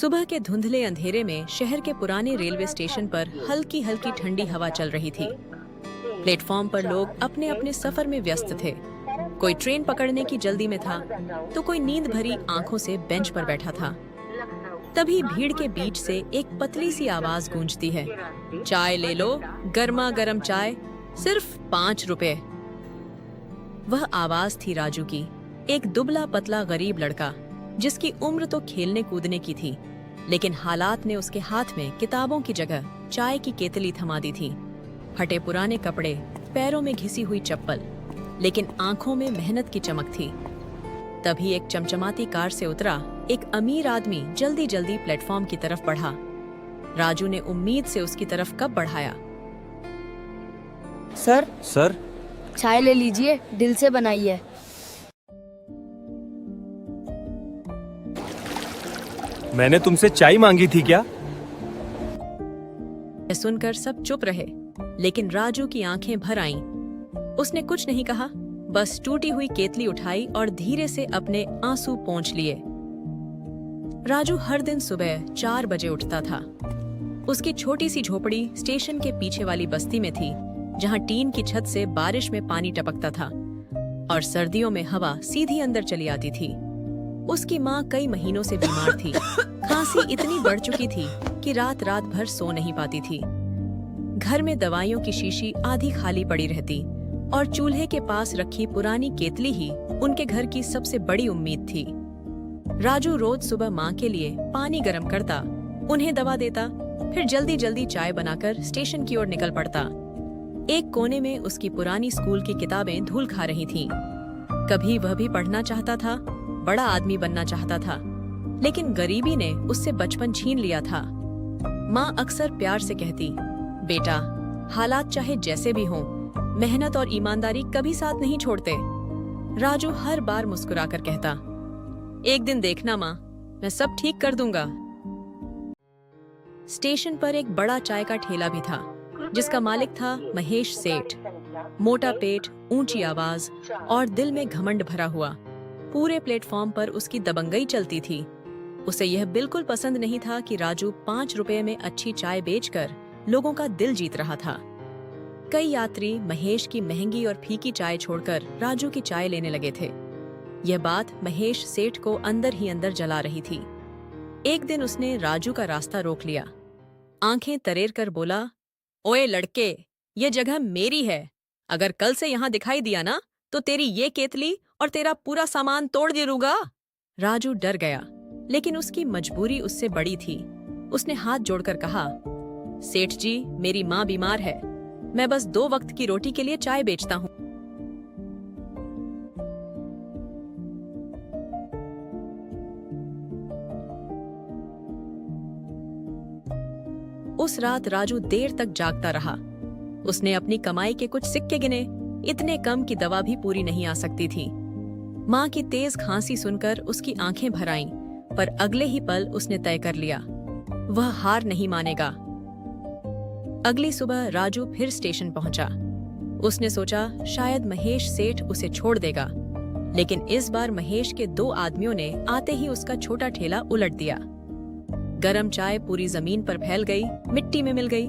सुबह के धुंधले अंधेरे में शहर के पुराने रेलवे स्टेशन पर हल्की हल्की ठंडी हवा चल रही थी। प्लेटफॉर्म पर लोग अपने अपने सफर में व्यस्त थे। कोई ट्रेन पकड़ने की जल्दी में था, तो कोई नींद भरी आंखों से बेंच पर बैठा था। तभी भीड़ के बीच से एक पतली सी आवाज गूंजती है, चाय ले लो, गर्मा गर्म चाय, सिर्फ 5 रुपए। वह आवाज थी राजू की, एक दुबला पतला गरीब लड़का जिसकी उम्र तो खेलने कूदने की थी, लेकिन हालात ने उसके हाथ में किताबों की जगह चाय की केतली थमा दी थी। फटे पुराने कपड़े, पैरों में घिसी हुई चप्पल, लेकिन आंखों में मेहनत की चमक थी। तभी एक चमचमाती कार से उतरा एक अमीर आदमी जल्दी जल्दी प्लेटफॉर्म की तरफ बढ़ा। राजू ने उम्मीद से उसकी तरफ कब बढ़ाया। सर चाय ले लीजिए, दिल से बनाई है। मैंने तुमसे चाय मांगी थी क्या? सुनकर सब चुप रहे, लेकिन राजू की आंखें भर आईं। उसने कुछ नहीं कहा, बस टूटी हुई केतली उठाई और धीरे से अपने आंसू पोंछ लिए। राजू हर दिन सुबह 4 बजे उठता था। उसकी छोटी सी झोपड़ी स्टेशन के पीछे वाली बस्ती में थी, जहां टीन की छत से बारिश में पानी टपकता था और सर्दियों में हवा सीधी अंदर चली आती थी। उसकी माँ कई महीनों से बीमार थी। खांसी इतनी बढ़ चुकी थी कि रात रात भर सो नहीं पाती थी। घर में दवाइयों की शीशी आधी खाली पड़ी रहती और चूल्हे के पास रखी पुरानी केतली ही उनके घर की सबसे बड़ी उम्मीद थी। राजू रोज सुबह माँ के लिए पानी गर्म करता, उन्हें दवा देता, फिर जल्दी जल्दी चाय बनाकर स्टेशन की ओर निकल पड़ता। एक कोने में उसकी पुरानी स्कूल की किताबें धूल खा रही थीं। कभी वह भी पढ़ना चाहता था, बड़ा आदमी बनना चाहता था, लेकिन गरीबी ने उससे बचपन छीन लिया था। माँ अक्सर प्यार से कहती, बेटा, हालात चाहे जैसे भी हों, मेहनत और ईमानदारी कभी साथ नहीं छोड़ते। राजू हर बार मुस्कुराकर कहता, एक दिन देखना माँ, मैं सब ठीक कर दूंगा। स्टेशन पर एक बड़ा चाय का ठेला भी था, जिसका मालिक था महेश सेठ। मोटा पेट, ऊंची आवाज और दिल में घमंड भरा हुआ। पूरे प्लेटफॉर्म पर उसकी दबंगई चलती थी। उसे यह बिल्कुल पसंद नहीं था कि राजू 5 रुपए में अच्छी चाय बेचकर लोगों का दिल जीत रहा था। कई यात्री महेश की महंगी और फीकी चाय छोड़कर राजू की चाय लेने लगे थे। यह बात महेश सेठ को अंदर ही अंदर जला रही थी। एक दिन उसने राजू का रास्ता रोक लिया। आंखें तरेर कर बोला, ओए लड़के, ये जगह मेरी है। अगर कल से यहाँ दिखाई दिया ना, तो तेरी ये केतली और तेरा पूरा सामान तोड़ दूंगा। राजू डर गया, लेकिन उसकी मजबूरी उससे बड़ी थी। उसने हाथ जोड़कर कहा, सेठ जी, मेरी माँ बीमार है, मैं बस 2 वक्त की रोटी के लिए चाय बेचता हूँ। उस रात राजू देर तक जागता रहा। उसने अपनी कमाई के कुछ सिक्के गिने, इतने कम कि दवा भी पूरी नहीं आ सकती थी। माँ की तेज खांसी सुनकर उसकी आंखें भर आईं, पर अगले ही पल उसने तय कर लिया, वह हार नहीं मानेगा। अगली सुबह राजू फिर स्टेशन पहुंचा। उसने सोचा शायद महेश सेठ उसे छोड़ देगा, लेकिन इस बार महेश के 2 आदमियों ने आते ही उसका छोटा ठेला उलट दिया। गरम चाय पूरी जमीन पर फैल गई, मिट्टी में मिल गई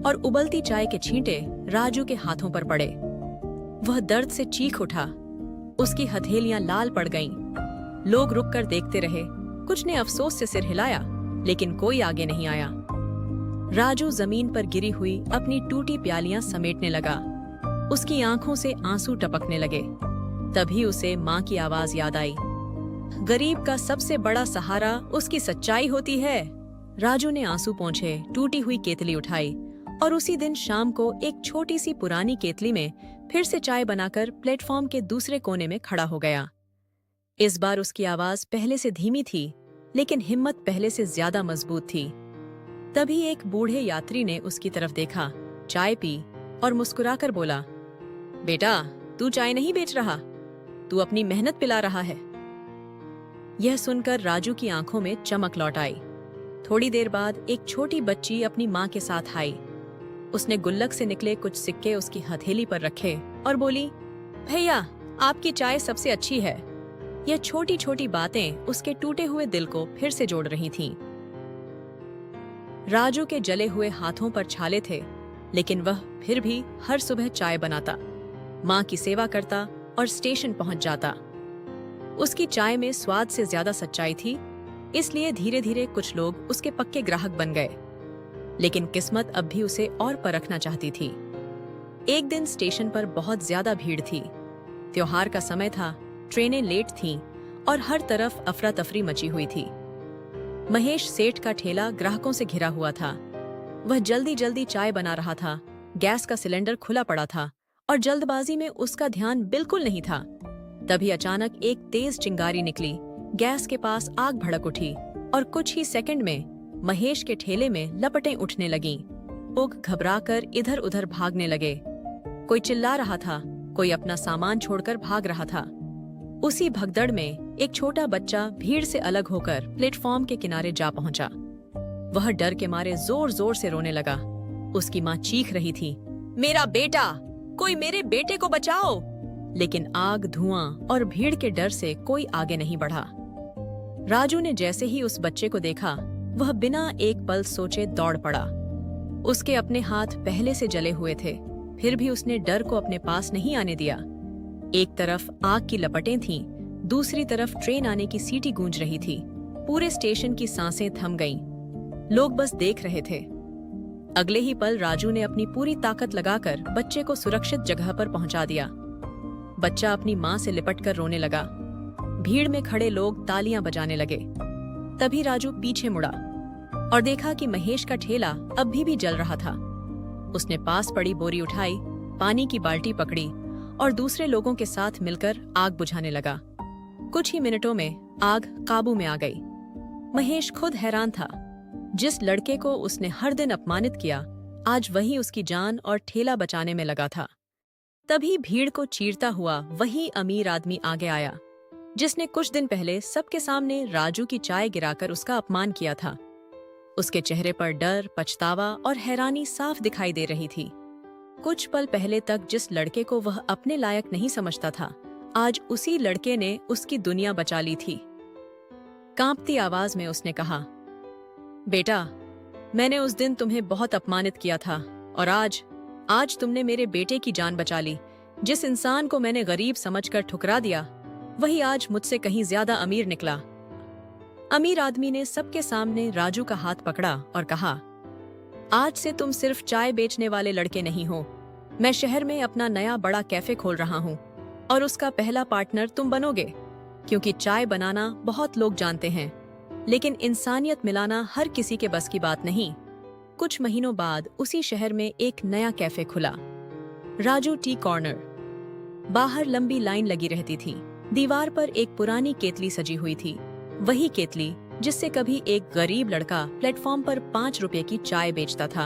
और उबलती चाय के छींटे राजू के हाथों पर पड़े। वह दर्द से चीख उठा, उसकी हथेलियां लाल पड़ गईं। लोग रुककर देखते रहे, कुछ ने अफसोस से सिर हिलाया, लेकिन कोई आगे नहीं आया। राजू जमीन पर गिरी हुई अपनी टूटी प्यालियां समेटने लगा। उसकी आंखों से आंसू टपकने लगे। तभी उसे माँ की आवाज याद आई, गरीब का सबसे बड़ा सहारा उसकी सच्चाई होती है। राजू ने आंसू पोंछे, टूटी हुई केतली उठाई और उसी दिन शाम को एक छोटी सी पुरानी केतली में फिर से चाय बनाकर प्लेटफॉर्म के दूसरे कोने में खड़ा हो गया। इस बार उसकी आवाज पहले से धीमी थी, लेकिन हिम्मत पहले से ज्यादा मजबूत थी। तभी एक बूढ़े यात्री ने उसकी तरफ देखा, चाय पी और मुस्कुराकर बोला, बेटा, तू चाय नहीं बेच रहा, तू अपनी मेहनत पिला रहा है। यह सुनकर राजू की आंखों में चमक लौट आई। थोड़ी देर बाद एक छोटी बच्ची अपनी माँ के साथ आई। उसने गुल्लक से निकले कुछ सिक्के उसकी हथेली पर रखे और बोली, भैया, आपकी चाय सबसे अच्छी है। यह छोटी छोटी बातें उसके टूटे हुए दिल को फिर से जोड़ रही थीं। राजू के जले हुए हाथों पर छाले थे, लेकिन वह फिर भी हर सुबह चाय बनाता, माँ की सेवा करता और स्टेशन पहुंच जाता। उसकी चाय में स्वाद से ज्यादा सच्चाई थी, इसलिए धीरे धीरे कुछ लोग उसके पक्के ग्राहक बन गए। लेकिन किस्मत अब भी उसे और परखना चाहती थी। एक दिन स्टेशन पर बहुत ज्यादा भीड़ थी। त्योहार का समय था, ट्रेनें लेट थीं और हर तरफ अफरा तफरी मची हुई थी। महेश सेठ का ठेला ग्राहकों से घिरा हुआ था। वह जल्दी जल्दी चाय बना रहा था। गैस का सिलेंडर खुला पड़ा था और जल्दबाजी में उसका ध्यान बिल्कुल नहीं था। तभी अचानक एक तेज चिंगारी निकली, गैस के पास आग भड़क उठी और कुछ ही सेकंड में महेश के ठेले में लपटें उठने लगीं। लोग घबराकर इधर उधर भागने लगे। कोई चिल्ला रहा था, कोई अपना सामान छोड़कर भाग रहा था। उसी भगदड़ में एक छोटा बच्चा भीड़ से अलग होकर प्लेटफॉर्म के किनारे जा पहुंचा। वह डर के मारे जोर जोर से रोने लगा। उसकी माँ चीख रही थी, मेरा बेटा, कोई मेरे बेटे को बचाओ! लेकिन आग, धुआं और भीड़ के डर से कोई आगे नहीं बढ़ा। राजू ने जैसे ही उस बच्चे को देखा, वह बिना एक पल सोचे दौड़ पड़ा। उसके अपने हाथ पहले से जले हुए थे, फिर भी उसने डर को अपने पास नहीं आने दिया। एक तरफ आग की लपटें थीं, दूसरी तरफ ट्रेन आने की सीटी गूंज रही थी। पूरे स्टेशन की सांसें थम गईं। लोग बस देख रहे थे। अगले ही पल राजू ने अपनी पूरी ताकत लगाकर बच्चे को सुरक्षित जगह पर पहुंचा दिया। बच्चा अपनी मां से लिपटकर रोने लगा। भीड़ में खड़े लोग तालियां बजाने लगे। तभी राजू पीछे मुड़ा और देखा कि महेश का ठेला अब भी जल रहा था। उसने पास पड़ी बोरी उठाई, पानी की बाल्टी पकड़ी और दूसरे लोगों के साथ मिलकर आग बुझाने लगा। कुछ ही मिनटों में आग काबू में आ गई। महेश खुद हैरान था। जिस लड़के को उसने हर दिन अपमानित किया, आज वही उसकी जान और ठेला बचाने में लगा था। तभी भीड़ को चीरता हुआ वही अमीर आदमी आगे आया, जिसने कुछ दिन पहले सबके सामने राजू की चाय गिराकर उसका अपमान किया था। उसके चेहरे पर डर, पछतावा और हैरानी साफ दिखाई दे रही थी। कुछ पल पहले तक जिस लड़के को वह अपने लायक नहीं समझता था, आज उसी लड़के ने उसकी दुनिया बचा ली थी। कांपती आवाज में उसने कहा, बेटा, मैंने उस दिन तुम्हें बहुत अपमानित किया था और आज तुमने मेरे बेटे की जान बचा ली। जिस इंसान को मैंने गरीब समझकर ठुकरा दिया, वही आज मुझसे कहीं ज्यादा अमीर निकला। अमीर आदमी ने सबके सामने राजू का हाथ पकड़ा और कहा, आज से तुम सिर्फ चाय बेचने वाले लड़के नहीं हो। मैं शहर में अपना नया बड़ा कैफे खोल रहा हूँ और उसका पहला पार्टनर तुम बनोगे। क्योंकि चाय बनाना बहुत लोग जानते हैं, लेकिन इंसानियत मिलाना हर किसी के बस की बात नहीं। कुछ महीनों बाद उसी शहर में एक नया कैफे खुला, राजू टी कॉर्नर। बाहर लंबी लाइन लगी रहती थी। दीवार पर एक पुरानी केतली सजी हुई थी, वही केतली जिससे कभी एक गरीब लड़का प्लेटफॉर्म पर 5 रुपए की चाय बेचता था।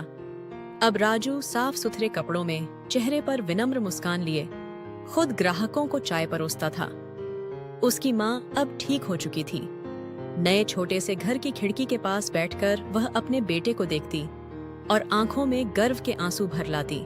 अब राजू साफ सुथरे कपड़ों में, चेहरे पर विनम्र मुस्कान लिए खुद ग्राहकों को चाय परोसता था। उसकी माँ अब ठीक हो चुकी थी। नए छोटे से घर की खिड़की के पास बैठकर वह अपने बेटे को देखती और आंखों में गर्व के आंसू भर लाती।